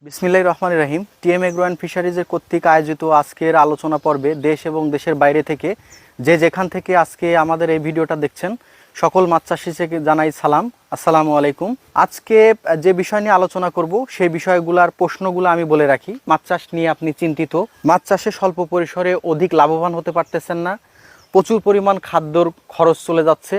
বিসমিল্লাহির রহমানির রহিম। TM agro and ফিশারিজের কর্তৃক আয়োজিত আজকের আলোচনা পর্বে দেশ এবং দেশের বাইরে থেকে যেখান থেকে আজকে আমাদের এই ভিডিওটা দেখছেন সকল মাছ চাষিকে জানাই সালাম, আসসালামু আলাইকুম। আজকে যে বিষয় নিয়ে আলোচনা করব সেই বিষয়গুলোর প্রশ্নগুলো আমি বলে রাখি। মাছ চাষ নিয়ে আপনি চিন্তিত, মাছ চাষে স্বল্প পরিসরে অধিক লাভবান হতে পারতেছেন না, প্রচুর পরিমাণ খাদ্যর খরচ চলে যাচ্ছে,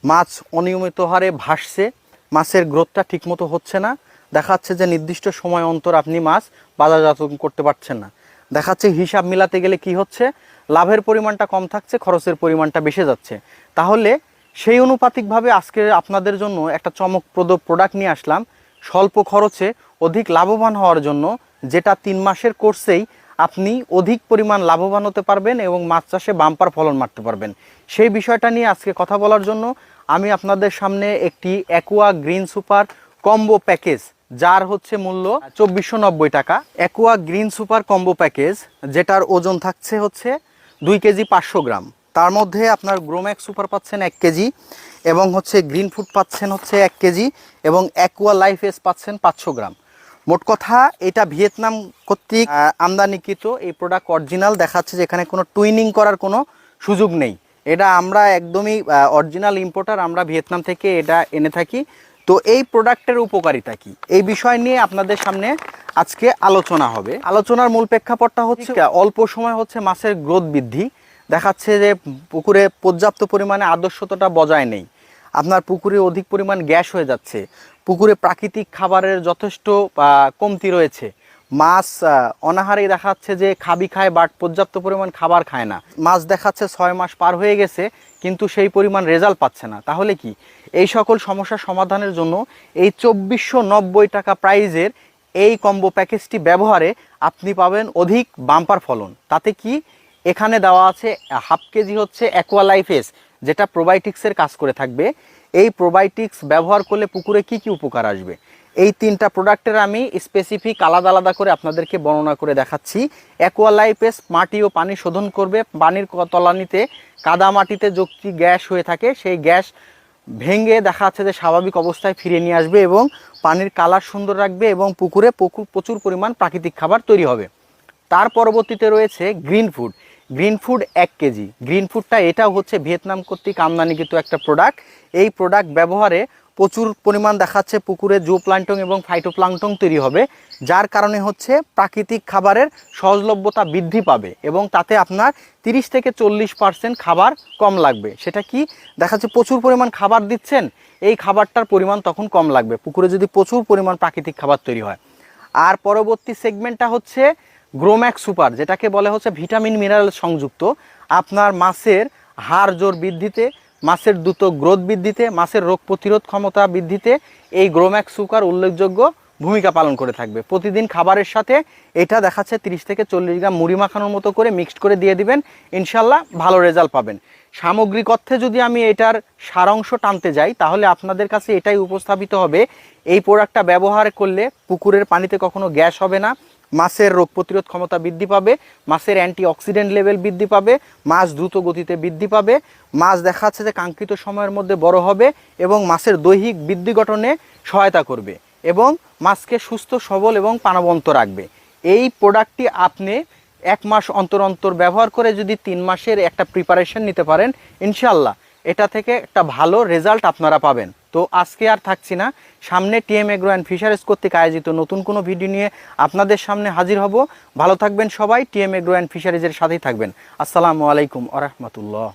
মাছ অনিয়মিত হারে ভাসছে, মাছের গ্রোথটা ঠিকমতো হচ্ছে না, দেখাচ্ছে যে নির্দিষ্ট সময় অন্তর আপনি মাছ বাজারজাত করতে পারছেন না, দেখাচ্ছে হিসাব মিলাতে গেলে কি হচ্ছে, লাভের পরিমাণটা কম থাকছে, খরচের পরিমাণটা বেশি যাচ্ছে। তাহলে সেই অনুপাতিকভাবে আজকে আপনাদের জন্য একটা চমকপ্রদ প্রোডাক্ট নিয়ে আসলাম, স্বল্প খরচে অধিক লাভবান হওয়ার জন্য, যেটা 3 মাসের কোর্সেই আপনি অধিক পরিমাণ লাভবান হতে পারবেন এবং মাছ চাষে বাম্পার ফলন মারতে পারবেন। সেই বিষয়টা নিয়ে আজকে কথা বলার জন্য আমি আপনাদের সামনে একটি Aqua green super combo package, যার হচ্ছে মূল্য 2490 টাকা। Aqua green super combo package, যেটার ওজন থাকছে হচ্ছে 2 কেজি 500 গ্রাম। তার মধ্যে আপনার গ্রোম্যাক্স সুপার পাচ্ছেন 1 কেজি, এবং হচ্ছে গ্রিন ফুড পাচ্ছেন হচ্ছে 1 কেজি, এবং অ্যাকুয়া লাইফ এস পাচ্ছেন 500 গ্রাম। মোট কথা এটা ভিয়েতনাম কর্তৃক আমদানিকৃত এই প্রোডাক্ট অরিজিনাল। দেখাচ্ছে যে এখানে কোনো টুইনিং করার কোনো সুযোগ নেই। এটা আমরা একদমই অরিজিনাল ইম্পোর্টার, আমরা ভিয়েতনাম থেকে এটা এনে থাকি। তো এই প্রোডাক্টের উপকারিতা কি, এই বিষয় নিয়ে আপনাদের সামনে আজকে আলোচনা হবে। আলোচনার মূল প্রেক্ষাপটটা হচ্ছে অল্প সময় হচ্ছে মাছের গ্রোথ বৃদ্ধি। দেখাচ্ছে যে পুকুরে পর্যাপ্ত পরিমাণে আদর্শতাটা বজায় নেই, আপনার পুকুরে অধিক পরিমাণ গ্যাস হয়ে যাচ্ছে, পুকুরে প্রাকৃতিক খাবারের যথেষ্ট কমতি রয়েছে, মাছ অনাহারেই দেখাচ্ছে যে খাবি খায় বাট পর্যাপ্ত পরিমাণ খাবার খায় না, মাছ দেখাচ্ছে 6 মাস পার হয়ে গেছে কিন্তু সেই পরিমাণ রেজাল্ট পাচ্ছে না। তাহলে কি এই সকল সমস্যার সমাধানের জন্য এই 2490 টাকা প্রাইজের এই কম্বো প্যাকেজটি ব্যবহারে আপনি পাবেন অধিক বাম্পার ফলন। তাতে কি এখানে দেওয়া আছে হাফ কেজি হচ্ছে অ্যাকুয়া লাইফ এস, যেটা প্রোবায়োটিক্সের কাজ করে থাকবে। এই প্রোবায়োটিক্স ব্যবহার করলে পুকুরে কি কি উপকার আসবে, এই 3টা প্রোডাক্টের আমি স্পেসিফিক আলাদা আলাদা করে আপনাদেরকে বর্ণনা করে দেখাচ্ছি। অ্যাকুয়া লাইফ এস মাটি ও পানি শোধন করবে, পানির তলানিতে কাদা মাটিতে যুক্তি গ্যাস হয়ে থাকে সেই গ্যাস ভেঙে দেখা যাচ্ছে যে স্বাভাবিক অবস্থায় ফিরিয়ে নিয়ে আসবে এবং পানির কালার সুন্দর রাখবে এবং পুকুরে প্রচুর পরিমাণ প্রাকৃতিক খাবার তৈরি হবে। তার পরবর্তীতে রয়েছে গ্রিন ফুড। গ্রিন ফুড 1 কেজি। গ্রিন ফুডটা এটাও হচ্ছে ভিয়েতনাম কর্তৃক আমদানিকৃত একটা প্রোডাক্ট। এই প্রোডাক্ট ব্যবহারে প্রচুর পরিমাণ দেখাচ্ছে পুকুরে জু প্লাঙ্কটন এবং ফাইটোপ্লাঙ্কটন তৈরি হবে, যার কারণে হচ্ছে প্রাকৃতিক খাবারের সহজলভ্যতা বৃদ্ধি পাবে এবং তাতে আপনার 30 থেকে 40% খাবার কম লাগবে। সেটা কি দেখাচ্ছে প্রচুর পরিমাণ খাবার দিচ্ছেন, এই খাবারটার পরিমাণ তখন কম লাগবে পুকুরে যদি প্রচুর পরিমাণ প্রাকৃতিক খাবার তৈরি হয়। আর পরবর্তী সেগমেন্টটা হচ্ছে গ্রোম্যাক্স সুপার, যেটাকে বলে হচ্ছে ভিটামিন মিনারেল সংযুক্ত। আপনার মাছের হাড় জোর বৃদ্ধিতে, মাছের দ্রুত গ্রোথ বৃদ্ধিতে, মাছের রোগ প্রতিরোধ ক্ষমতা বৃদ্ধিতে এই গ্রোম্যাক্স সুপার উল্লেখযোগ্য ভূমিকা পালন করে থাকবে। প্রতিদিন খাবারের সাথে এটা দেখাচ্ছে 30 থেকে 40 গ্রাম মুড়ি মাখানোর মতো করে মিক্সড করে দিয়ে দিবেন, ইনশাল্লাহ ভালো রেজাল্ট পাবেন। সামগ্রিক অর্থে যদি আমি এটার সারাংশ টানতে যাই তাহলে আপনাদের কাছে এটাই উপস্থাপিত হবে, এই প্রোডাক্টটা ব্যবহার করলে পুকুরের পানিতে কখনো গ্যাস হবে না, মাছের রোগ প্রতিরোধ ক্ষমতা বৃদ্ধি পাবে, মাছের অ্যান্টিঅক্সিডেন্ট লেভেল বৃদ্ধি পাবে, মাছ দ্রুত গতিতে বৃদ্ধি পাবে, মাছ দেখা যাচ্ছে যে কাঙ্ক্ষিত সময়ের মধ্যে বড় হবে এবং মাছের দৈহিক বৃদ্ধি গঠনে সহায়তা করবে এবং মাছকে সুস্থ সবল এবং প্রাণবন্ত রাখবে। এই প্রোডাক্টটি আপনি 1 মাস অন্তর অন্তর ব্যবহার করে যদি 3 মাসের একটা প্রিপারেশন নিতে পারেন, ইনশাল্লাহ এটা থেকে একটা ভালো রেজাল্ট আপনারা পাবেন। তো আজকে আর থাকছি না, সামনে টিএম এগ্রো অ্যান্ড ফিশারিজ কর্তৃক আয়োজিত নতুন কোনো ভিডিও নিয়ে আপনাদের সামনে হাজির হব। ভালো থাকবেন সবাই, টিএম এগ্রো অ্যান্ড ফিশারিজের সাথেই থাকবেন। আসসালামু আলাইকুম ওয়া রাহমাতুল্লাহ।